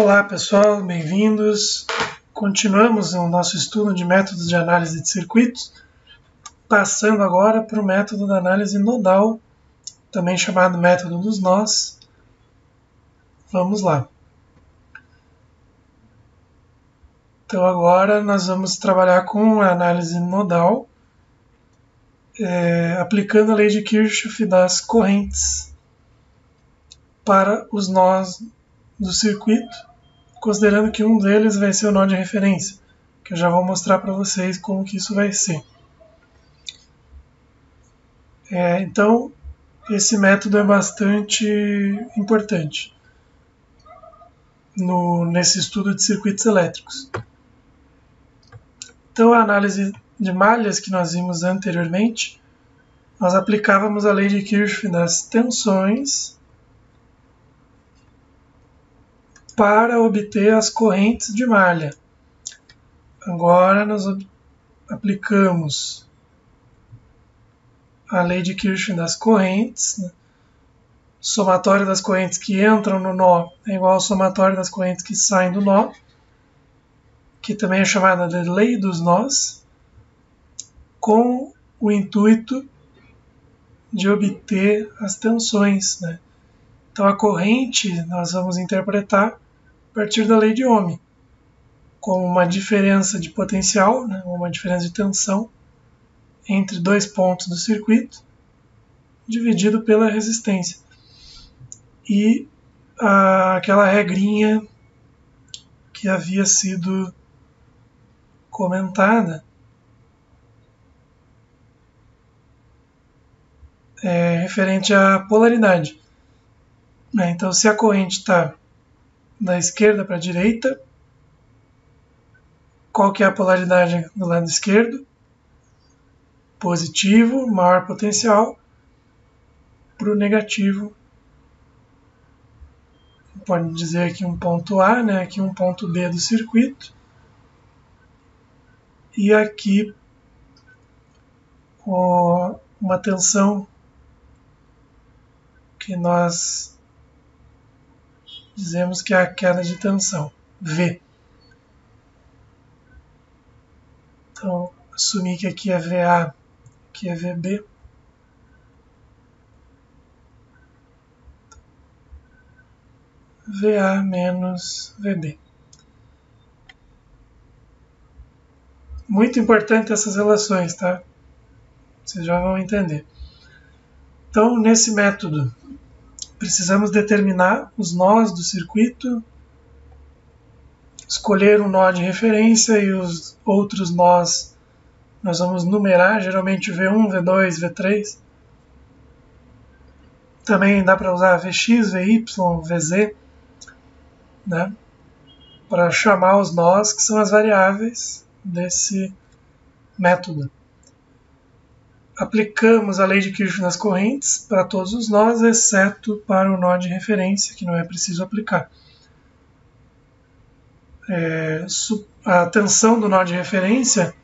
Olá pessoal, bem-vindos. Continuamos o nosso estudo de métodos de análise de circuitos, passando agora para o método da análise nodal, também chamado método dos nós. Vamos lá. Então agora nós vamos trabalhar com a análise nodal, aplicando a lei de Kirchhoff das correntes para os nós do circuito, considerando que um deles vai ser o nó de referência, que eu já vou mostrar para vocês como que isso vai ser. Então, esse método é bastante importante nesse estudo de circuitos elétricos. Então, a análise de malhas que nós vimos anteriormente, nós aplicávamos a lei de Kirchhoff das tensões para obter as correntes de malha. Agora nós aplicamos a lei de Kirchhoff das correntes. Somatório das correntes que entram no nó é igual ao somatório das correntes que saem do nó, que também é chamada de lei dos nós, com o intuito de obter as tensões, né? Então a corrente nós vamos interpretar a partir da lei de Ohm, como uma diferença de potencial, né, uma diferença de tensão entre dois pontos do circuito, dividido pela resistência. E aquela regrinha que havia sido comentada referente à polaridade. Então, se a corrente está da esquerda para a direita, qual que é a polaridade do lado esquerdo? Positivo, maior potencial, para o negativo. Pode dizer aqui um ponto A, né? Aqui um ponto B do circuito. E aqui uma tensão que nós dizemos que é a queda de tensão, V. Então, assumir que aqui é VA, aqui é VB. VA menos VB. Muito importante essas relações, tá? Vocês já vão entender. Então, nesse método, precisamos determinar os nós do circuito, escolher um nó de referência e os outros nós nós vamos numerar, geralmente V1, V2, V3. Também dá para usar Vx, Vy, Vz, né, para chamar os nós, que são as variáveis desse método. Aplicamos a lei de Kirchhoff nas correntes para todos os nós, exceto para o nó de referência, que não é preciso aplicar. A tensão do nó de referência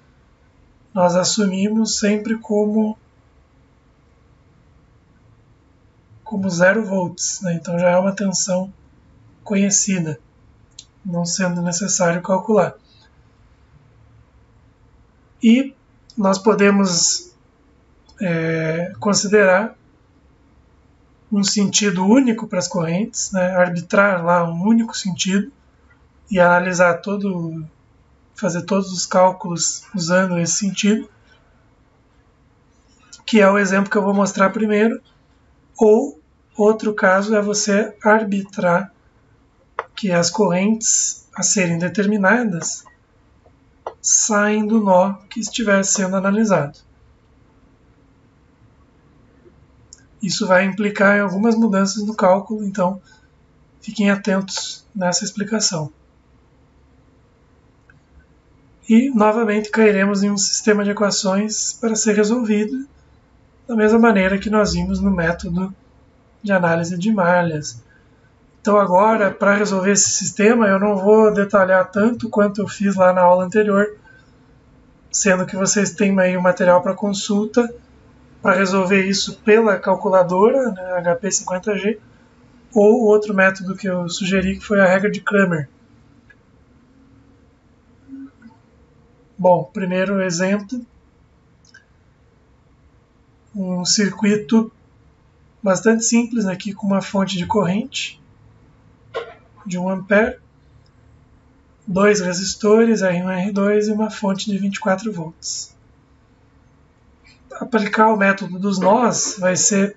nós assumimos sempre como 0 volts, né? Então já é uma tensão conhecida, não sendo necessário calcular. E nós podemos considerar um sentido único para as correntes, né? Arbitrar lá um único sentido e analisar fazer todos os cálculos usando esse sentido, que é o exemplo que eu vou mostrar primeiro. Ou outro caso é você arbitrar que as correntes a serem determinadas saem do nó que estiver sendo analisado. Isso vai implicar em algumas mudanças no cálculo, então fiquem atentos nessa explicação. E novamente cairemos em um sistema de equações para ser resolvido da mesma maneira que nós vimos no método de análise de malhas. Então agora, para resolver esse sistema, eu não vou detalhar tanto quanto eu fiz lá na aula anterior, sendo que vocês têm aí o material para consulta para resolver isso pela calculadora, né, HP50G. ou outro método que eu sugeri, que foi a regra de Cramer. Bom, primeiro exemplo, um circuito bastante simples aqui com uma fonte de corrente de 1 ampere, dois resistores R1 e R2 e uma fonte de 24 volts. Aplicar o método dos nós vai ser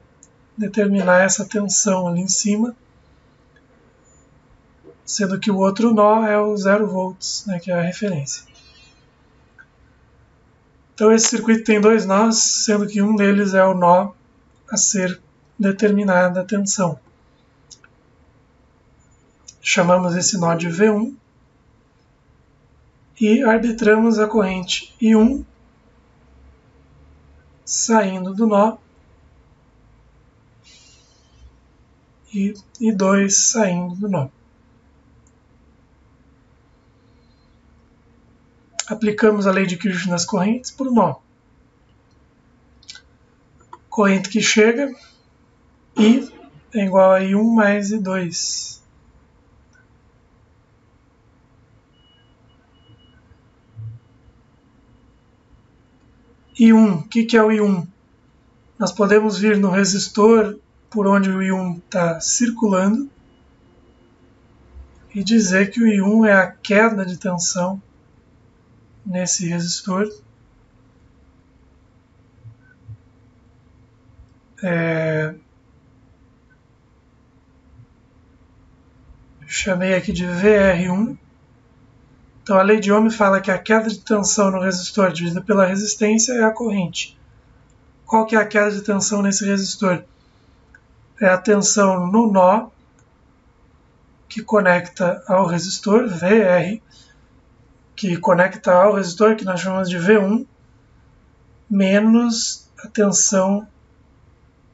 determinar essa tensão ali em cima, sendo que o outro nó é o 0 volts, né, que é a referência. Então esse circuito tem dois nós, sendo que um deles é o nó a ser determinada a tensão. Chamamos esse nó de V1 e arbitramos a corrente I1 saindo do nó e I2 saindo do nó. Aplicamos a lei de Kirchhoff nas correntes por nó. Corrente que chega, I é igual a I1 mais I2. I1, o que é o I1? Nós podemos vir no resistor por onde o I1 está circulando e dizer que o I1 é a queda de tensão nesse resistor. Chamei aqui de VR1. Então a lei de Ohm fala que a queda de tensão no resistor dividida pela resistência é a corrente. Qual que é a queda de tensão nesse resistor? É a tensão no nó que conecta ao resistor, VR, que conecta ao resistor, que nós chamamos de V1, menos a tensão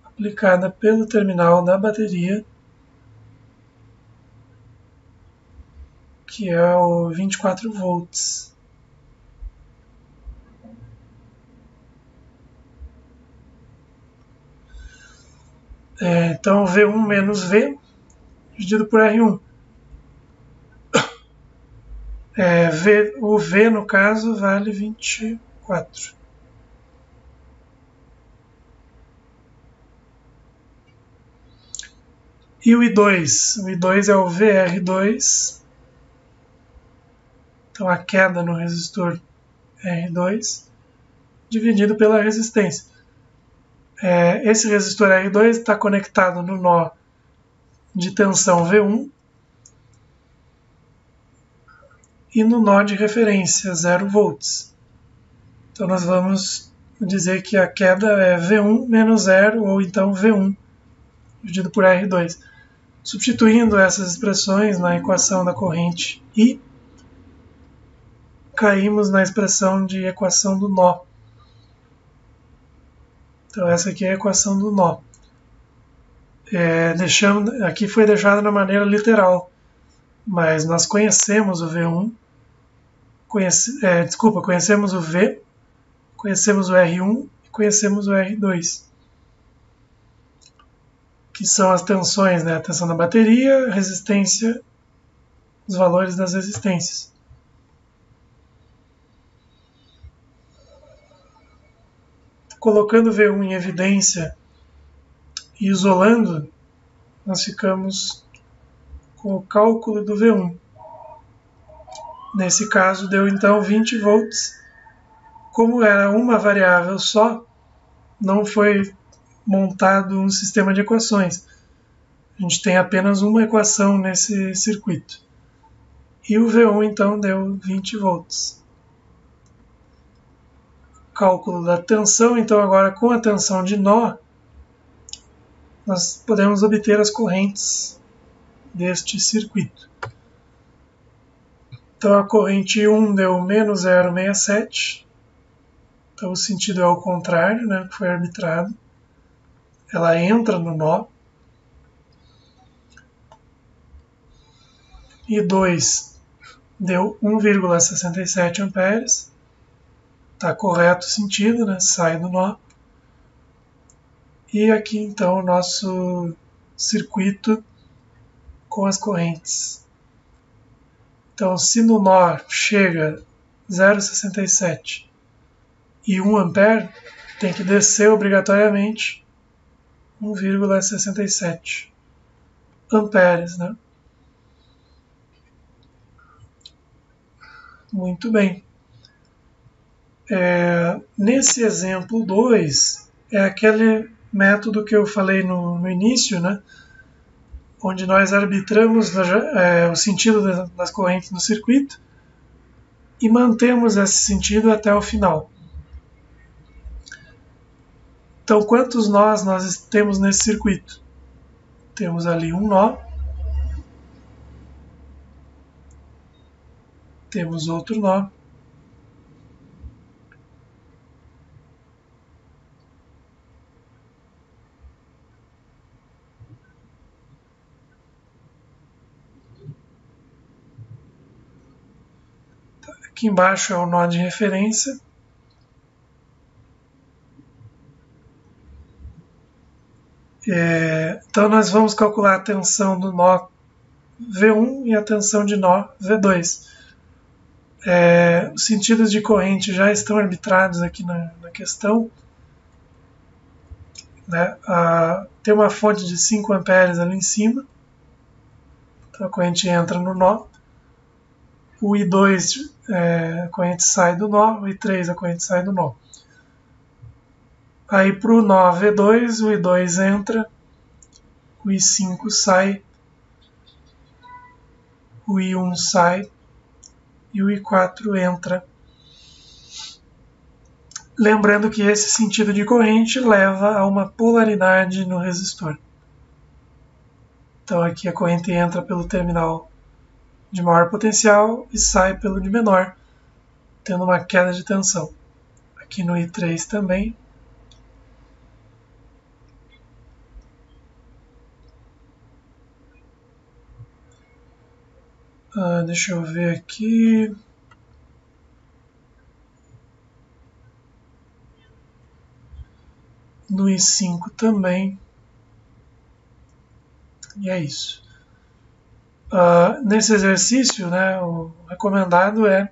aplicada pelo terminal da bateria, que é o 24 volts. Então V1 menos V dividido por R1. O V, no caso, vale 24. E o I2? O I2 é o VR2. Então a queda no resistor R2 dividido pela resistência. Esse resistor R2 está conectado no nó de tensão V1 e no nó de referência 0 volts. Então nós vamos dizer que a queda é V1 menos 0, ou então V1 dividido por R2. Substituindo essas expressões na equação da corrente I, caímos na expressão de equação do nó. Então essa aqui é a equação do nó. Aqui foi deixada na maneira literal, mas nós conhecemos o V1, conhecemos o V, conhecemos o R1 e conhecemos o R2, que são as tensões, né? A tensão da bateria, resistência, os valores das resistências. Colocando o V1 em evidência e isolando, nós ficamos com o cálculo do V1. Nesse caso deu então 20 volts. Como era uma variável só, não foi montado um sistema de equações. A gente tem apenas uma equação nesse circuito. E o V1 então deu 20 volts. Cálculo da tensão, então agora com a tensão de nó, nós podemos obter as correntes deste circuito. Então a corrente 1 deu menos 0,67, então o sentido é o contrário, né, que foi arbitrado. Ela entra no nó. E 2 deu 1,67 amperes. Está correto o sentido, né? Sai do nó. E aqui então o nosso circuito com as correntes. Então, se no nó chega 0,67 e 1 ampere, tem que descer obrigatoriamente 1,67 amperes, né? Muito bem. Nesse exemplo 2, é aquele método que eu falei no início, né? Onde nós arbitramos o sentido das correntes no circuito e mantemos esse sentido até o final. Então, quantos nós temos nesse circuito? Temos ali um nó, temos outro nó, aqui embaixo é o nó de referência, então nós vamos calcular a tensão do nó V1 e a tensão de nó V2. Os sentidos de corrente já estão arbitrados aqui na questão. Né? Tem uma fonte de 5 amperes ali em cima, então a corrente entra no nó. O I2 a corrente sai do nó, o I3 a corrente sai do nó. Aí para o nó V2, o I2 entra, o I5 sai, o I1 sai e o I4 entra. Lembrando que esse sentido de corrente leva a uma polaridade no resistor. Então aqui a corrente entra pelo terminal de maior potencial e sai pelo de menor, tendo uma queda de tensão. Aqui no I3 também. Deixa eu ver aqui. No I5 também. E é isso. Nesse exercício, né, o recomendado é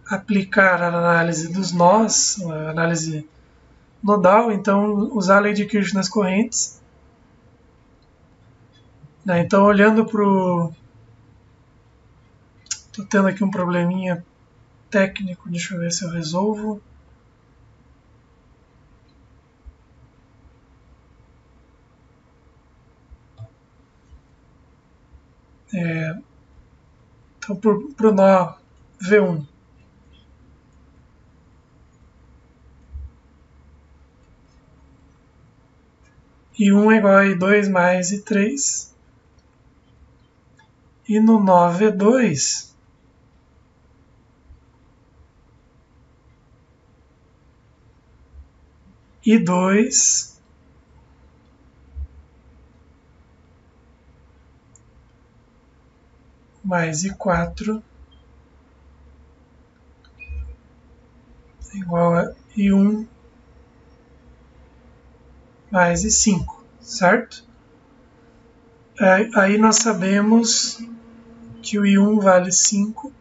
aplicar a análise dos nós, a análise nodal, então usar a lei de Kirchhoff nas correntes. Né, então, olhando para o... Estou tendo aqui um probleminha técnico, deixa eu ver se eu resolvo. Então, para o nó V1, I1 é igual a I2 mais I3. E no nó V2, I2 mais I4 é igual a I1 mais I5, certo? Aí nós sabemos que o I1 vale 5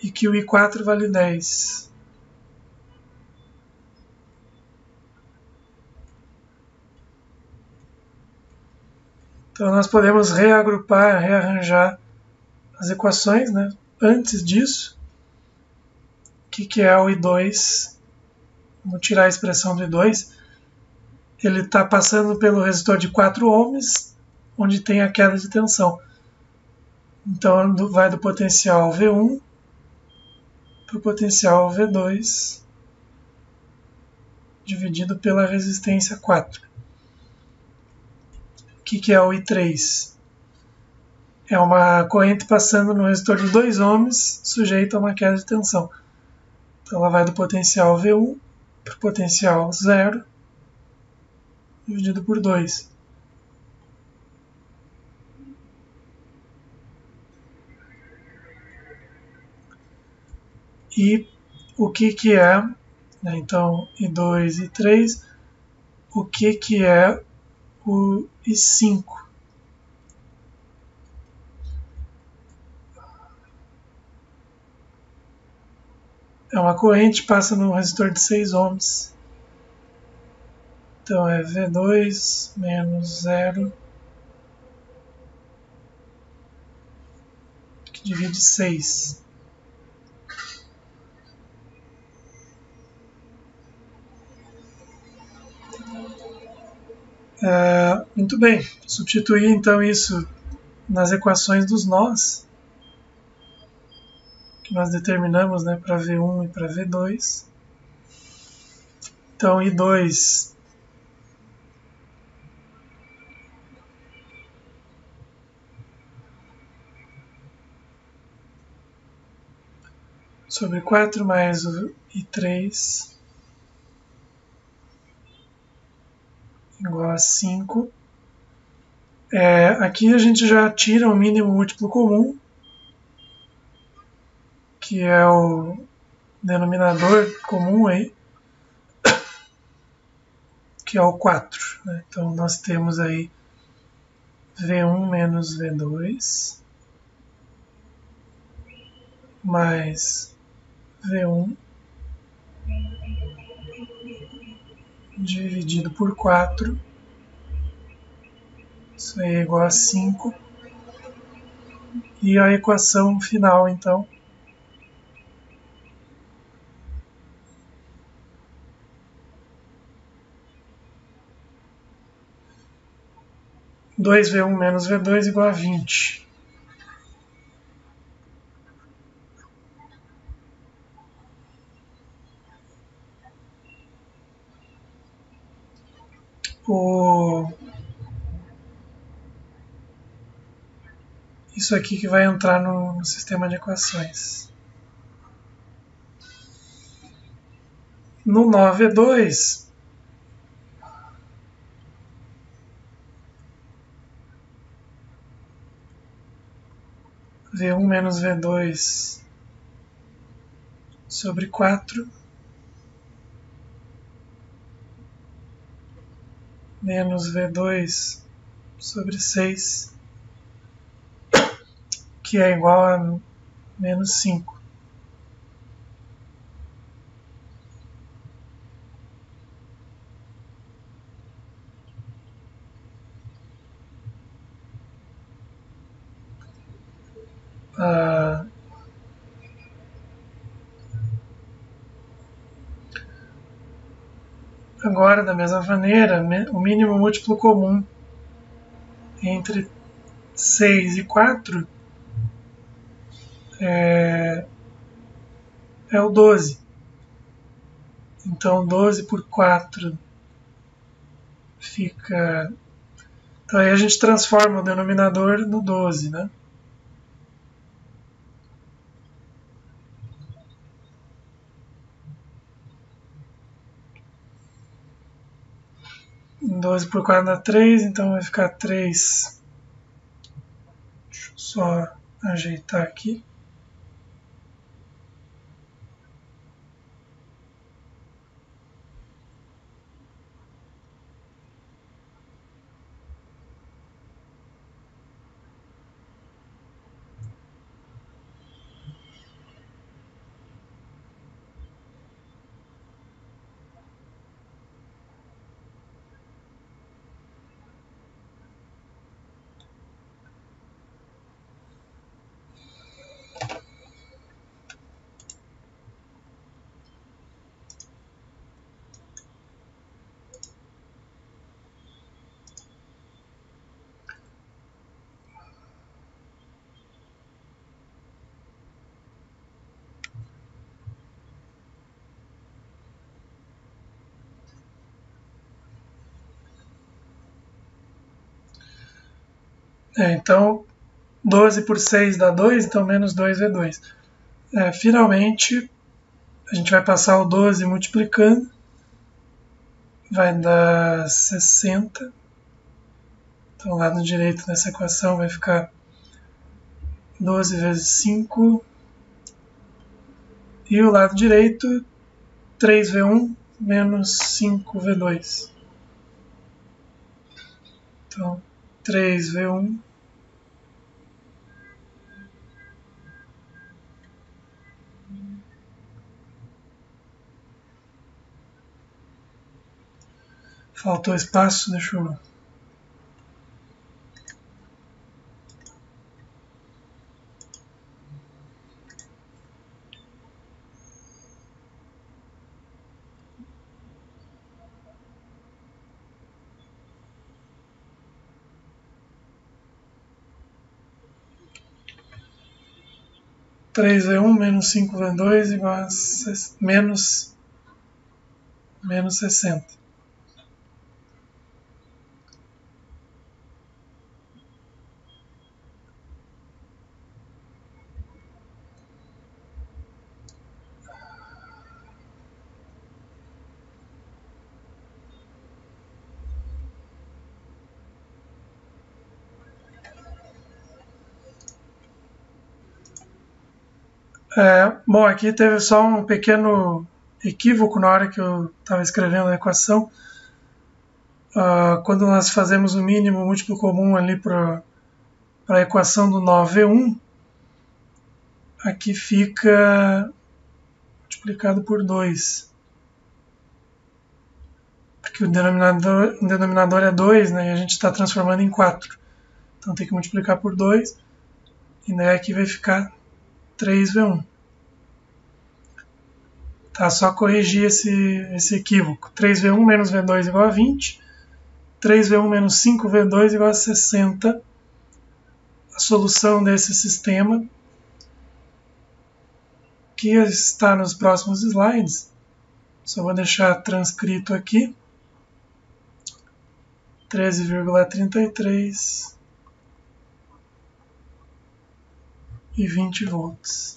e que o I4 vale 10. Então nós podemos reagrupar, rearranjar as equações, né? Antes disso, o que é o I2? Vamos tirar a expressão do I2. Ele está passando pelo resistor de 4 ohms, onde tem a queda de tensão. Então vai do potencial V1 para o potencial V2 dividido pela resistência 4. O que é o I3? É uma corrente passando no resistor de 2 ohms sujeito a uma queda de tensão. Então ela vai do potencial V1 para o potencial 0 dividido por 2. E o que é, né, então, I2 e I3, o que é o I5. É uma corrente que passa num resistor de 6 ohms. Então é V2 menos 0, que divide 6. Muito bem, substituir então isso nas equações dos nós, que nós determinamos, né, para V1 e para V2. Então I2 sobre 4 mais o I3 igual a 5. Aqui a gente já tira o mínimo múltiplo comum, que é o denominador comum aí, que é o 4. Né? Então nós temos aí V1 menos V2 mais V1 dividido por 4. Isso aí é igual a 5. E a equação final, então, dois V1 menos V2 igual a 20. Isso aqui que vai entrar no sistema de equações. No 9V2, V1 menos V2 sobre 4 menos V2 sobre 6, que é igual a menos 5. Agora, da mesma maneira, o mínimo múltiplo comum entre 6 e 4 é o 12. Então 12 por 4 fica... Então aí a gente transforma o denominador no 12, né? Em 12 por 4 dá 3, então vai ficar 3. Deixa eu só ajeitar aqui. Então 12 por 6 dá 2, então menos 2 é 2. Finalmente, a gente vai passar o 12 multiplicando, vai dar 60. Então, o lado direito dessa equação vai ficar 12 vezes 5. E o lado direito, 3V1 menos 5V2. Então, 3V1 faltou espaço, deixa eu... Três V1 menos 5V2 igual a menos 60. Bom, aqui teve só um pequeno equívoco na hora que eu estava escrevendo a equação. Quando nós fazemos o mínimo múltiplo comum ali para a equação do 9V1, aqui fica multiplicado por 2. Porque o denominador é 2, né, e a gente está transformando em 4. Então tem que multiplicar por 2, e daí aqui vai ficar 3V1. Tá, só corrigir esse equívoco. 3V1 menos V2 igual a 20. 3V1 menos 5V2 igual a 60. A solução desse sistema, que está nos próximos slides. Só vou deixar transcrito aqui. 13,33 e 20 volts.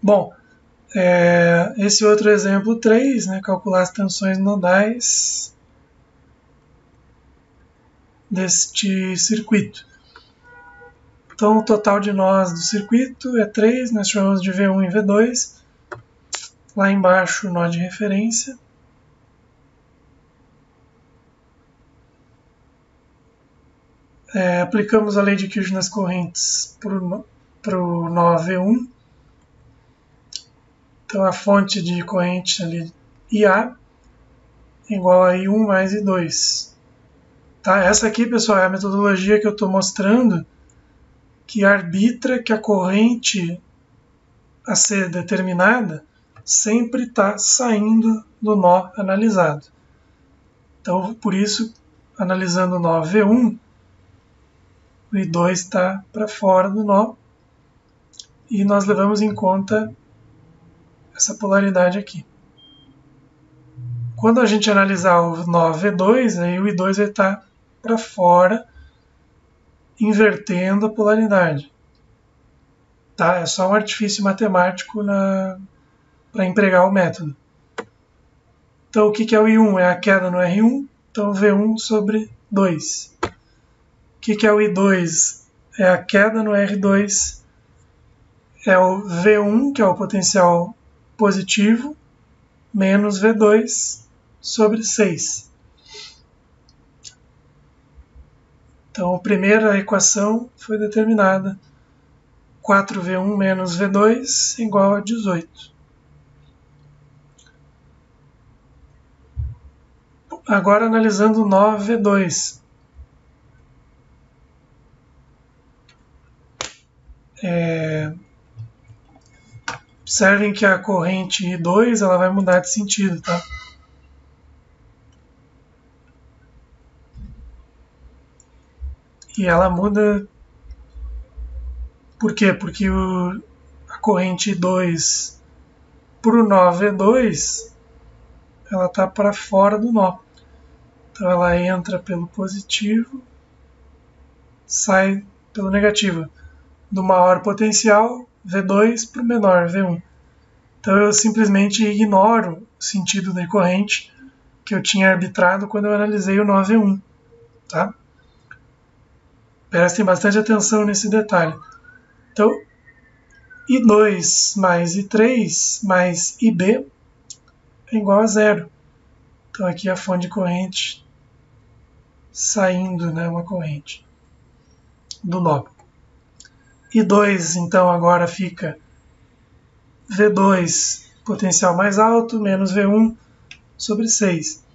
Bom, esse outro exemplo 3, né, calcular as tensões nodais deste circuito. Então, o total de nós do circuito é 3, nós chamamos de V1 e V2. Lá embaixo, o nó de referência. Aplicamos a lei de Kirchner nas correntes para o nó V1. Então, a fonte de corrente ali, IA, é igual a I1 mais I2. Tá? Essa aqui, pessoal, é a metodologia que eu estou mostrando, que arbitra que a corrente a ser determinada sempre está saindo do nó analisado. Então, por isso, analisando o nó V1, o I2 está para fora do nó, e nós levamos em conta essa polaridade aqui. Quando a gente analisar o nó V2, aí o I2 vai estar para fora, invertendo a polaridade. Tá? É só um artifício matemático para empregar o método. Então, o que é o I1? É a queda no R1, então V1 sobre 2. O que é o I2? É a queda no R2, é o V1, que é o potencial positivo, menos V2 sobre 6. Então, a primeira equação foi determinada. 4V1 menos V2 igual a 18. Agora, analisando o nó V2. Observem que a corrente I2 ela vai mudar de sentido, tá? E ela muda... Por quê? Porque a corrente I2 para o nó V2 ela está para fora do nó. Então ela entra pelo positivo, sai pelo negativo. Do maior potencial, V2, para o menor, V1. Então eu simplesmente ignoro o sentido da corrente que eu tinha arbitrado quando eu analisei o nó V1. Tá? Prestem bastante atenção nesse detalhe. Então, I2 mais I3 mais IB é igual a zero. Então aqui a fonte de corrente saindo, né, uma corrente do nó. I2 então agora fica V2 potencial mais alto menos V1 sobre 6.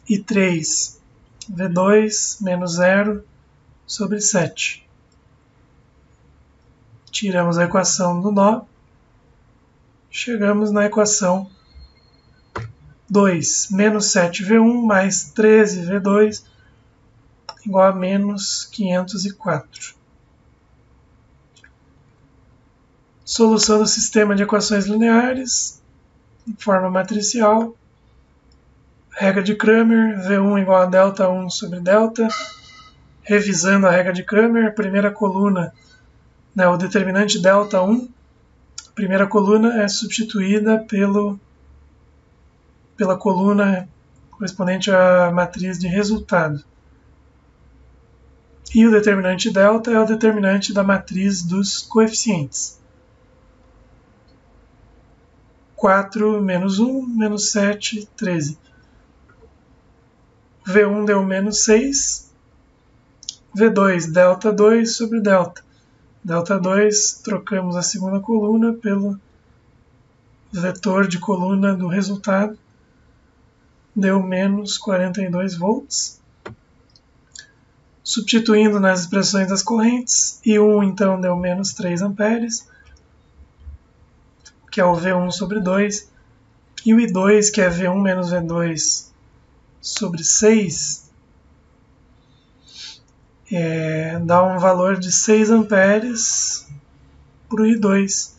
I3 V2 menos 0 sobre 7. Tiramos a equação do nó, chegamos na equação 2 menos 7V1 mais 13V2 igual a menos 504. Solução do sistema de equações lineares em forma matricial. Regra de Cramer, V1 igual a delta 1 sobre delta. Revisando a regra de Cramer, a primeira coluna, né, o determinante delta 1, a primeira coluna é substituída pela coluna correspondente à matriz de resultado. E o determinante delta é o determinante da matriz dos coeficientes. 4 menos 1, menos 7, 13. V1 deu menos 6. V2, delta 2 sobre delta. Delta 2, trocamos a segunda coluna pelo vetor de coluna do resultado. Deu menos 42 volts. Substituindo nas expressões das correntes, I1 então deu menos 3 amperes, que é o V1 sobre 2, e o I2, que é V1 menos V2 sobre 6, dá um valor de 6 amperes para o I2.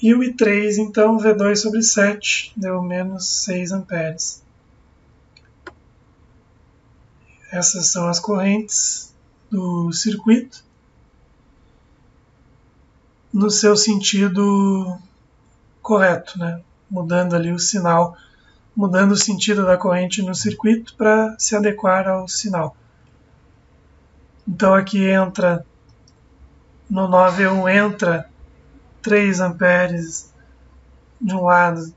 E o I3, então, V2 sobre 7, deu menos 6 amperes. Essas são as correntes do circuito no seu sentido correto, né? Mudando ali o sinal, mudando o sentido da corrente no circuito para se adequar ao sinal. Então aqui entra, no 9V1 entra 3 amperes de um lado,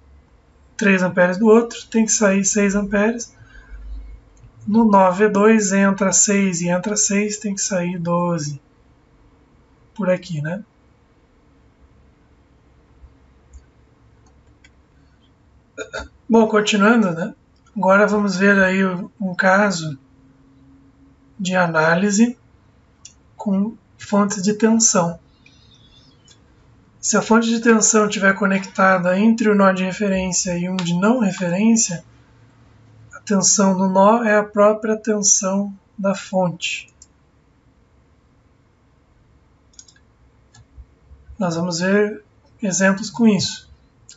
3 amperes do outro, tem que sair 6 amperes. No 9V2 entra 6 e entra 6, tem que sair 12. Por aqui, né? Bom, continuando, né? Agora vamos ver aí um caso de análise com fontes de tensão. Se a fonte de tensão estiver conectada entre o nó de referência e um de não referência, a tensão do nó é a própria tensão da fonte. Nós vamos ver exemplos com isso,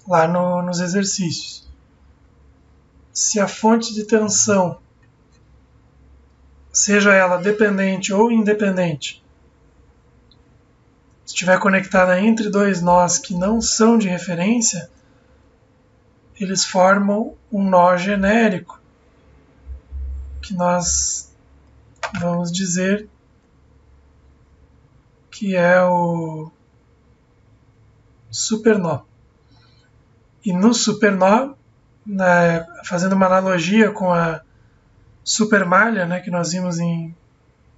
lá nos exercícios. Se a fonte de tensão, seja ela dependente ou independente, estiver conectada entre dois nós que não são de referência, eles formam um nó genérico, que nós vamos dizer que é o supernó. E no supernó, fazendo uma analogia com a supermalha, né, que nós vimos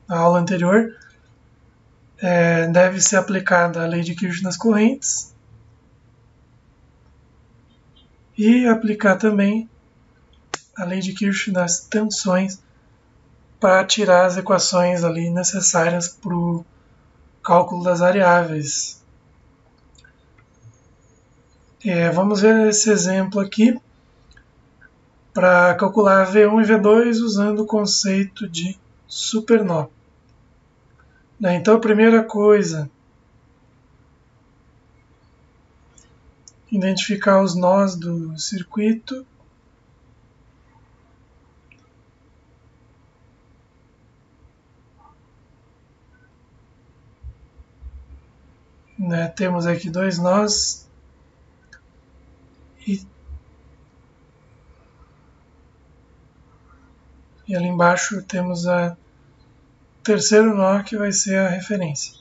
na aula anterior, deve ser aplicada a lei de Kirchhoff nas correntes e aplicar também a lei de Kirchhoff nas tensões para tirar as equações ali necessárias para o cálculo das variáveis. Vamos ver esse exemplo aqui para calcular V1 e V2 usando o conceito de supernó. Então a primeira coisa, identificar os nós do circuito. Temos aqui dois nós e ali embaixo temos a terceiro nó que vai ser a referência.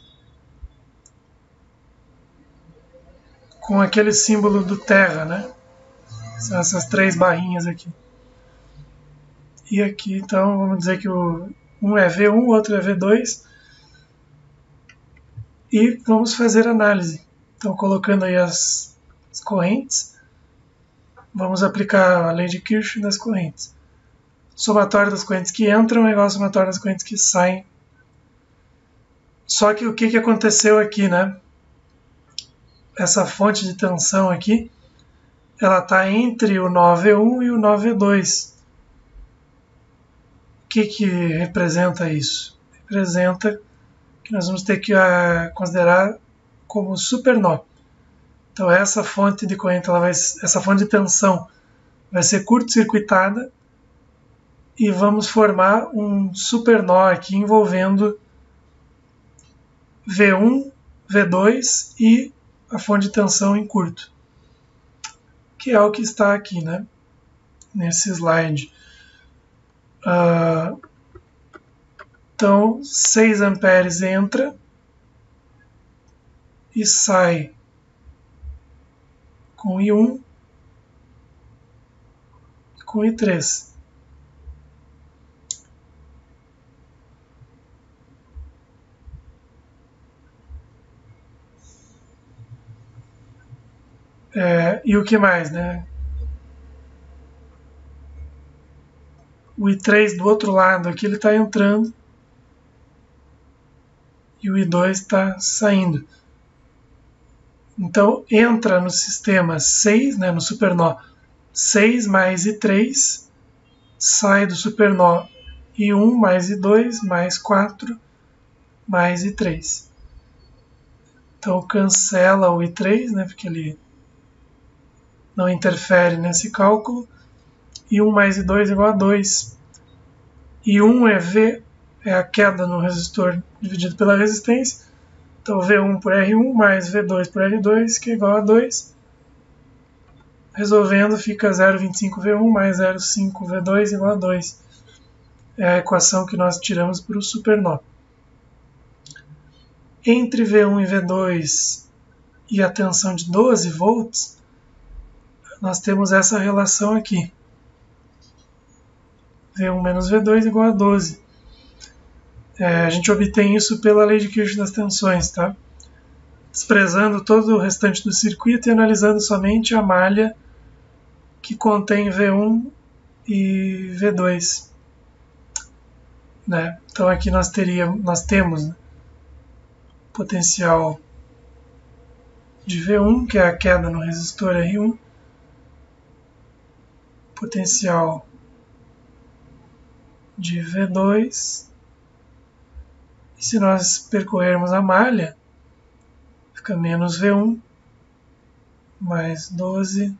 Com aquele símbolo do terra, né? São essas três barrinhas aqui. E aqui, então, vamos dizer que um é V1, o outro é V2. E vamos fazer análise. Então, colocando aí as correntes, vamos aplicar a lei de Kirchhoff nas correntes. Somatório das correntes que entram é igual ao somatório das correntes que saem. Só que o que aconteceu aqui, né? Essa fonte de tensão aqui, ela está entre o nó V1 e o nó V2. O que representa isso? Representa que nós vamos ter que considerar como supernó. Então essa fonte de corrente, essa fonte de tensão vai ser curto-circuitada e vamos formar um supernó aqui envolvendo V1, V2 e a fonte de tensão em curto, que é o que está aqui, né? Nesse slide. Então 6 amperes entra e sai com I1 e com I3. E o que mais, né? O I3 do outro lado aqui ele está entrando e o I2 está saindo. Então entra no sistema 6, né, no supernó 6 mais I3, sai do supernó I1 mais I2 mais 4 mais I3. Então cancela o I3, né, porque ele não interfere nesse cálculo. I1 mais I2 igual a 2. I1 é V, é a queda no resistor dividido pela resistência. Então V1 por R1 mais V2 por R2, que é igual a 2. Resolvendo fica 0,25 V1 mais 0,5 V2 igual a 2. É a equação que nós tiramos para o supernó. Entre V1 e V2 e a tensão de 12 volts, nós temos essa relação aqui. V1 menos V2 igual a 12. A gente obtém isso pela lei de Kirchhoff das tensões, tá? Desprezando todo o restante do circuito e analisando somente a malha que contém V1 e V2. Né? Então aqui nós temos, né, potencial de V1, que é a queda no resistor R1, potencial de V2, e se nós percorrermos a malha, fica menos V1 mais 12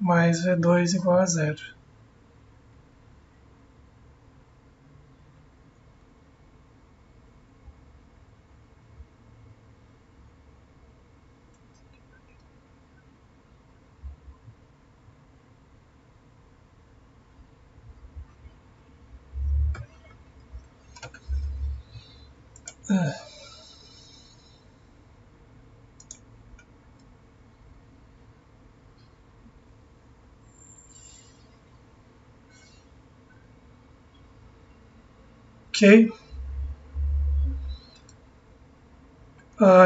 mais V2 igual a 0. Ok?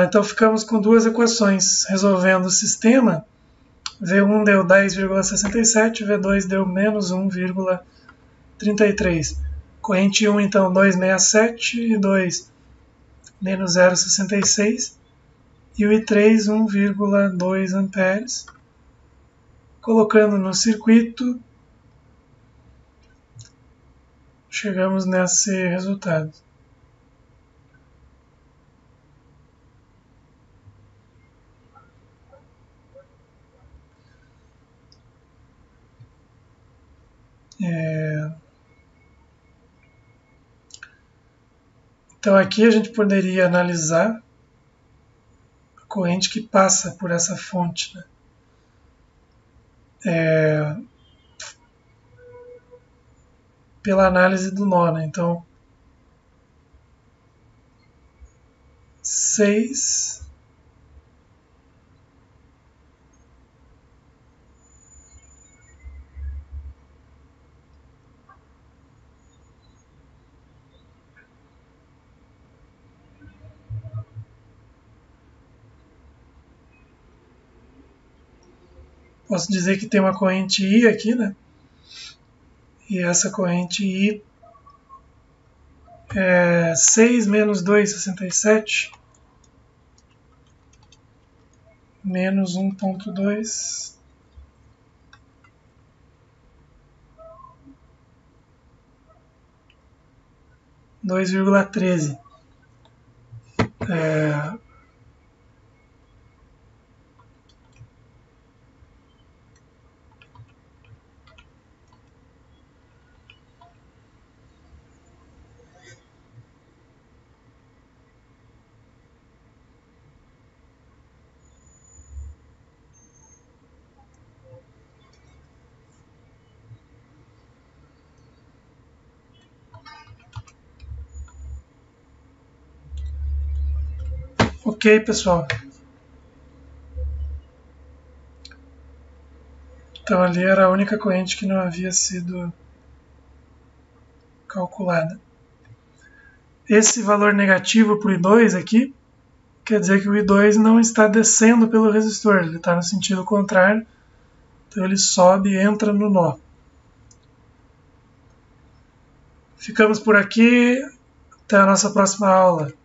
Então ficamos com duas equações. Resolvendo o sistema, V1 deu 10,67, V2 deu menos 1,33. Corrente 1, então, 2,67 e 2, menos 0,66. E o I3, 1,2 amperes. Colocando no circuito, chegamos nesse resultado. Então aqui a gente poderia analisar a corrente que passa por essa fonte, né? pela análise do nó, né? Então, 6 posso dizer que tem uma corrente I aqui, né? E essa corrente I é 6 menos 2,67 menos 1,2 2,13. Ok, pessoal. Então ali era a única corrente que não havia sido calculada. Esse valor negativo para o I2 aqui quer dizer que o I2 não está descendo pelo resistor, ele está no sentido contrário, então ele sobe e entra no nó. Ficamos por aqui, até a nossa próxima aula.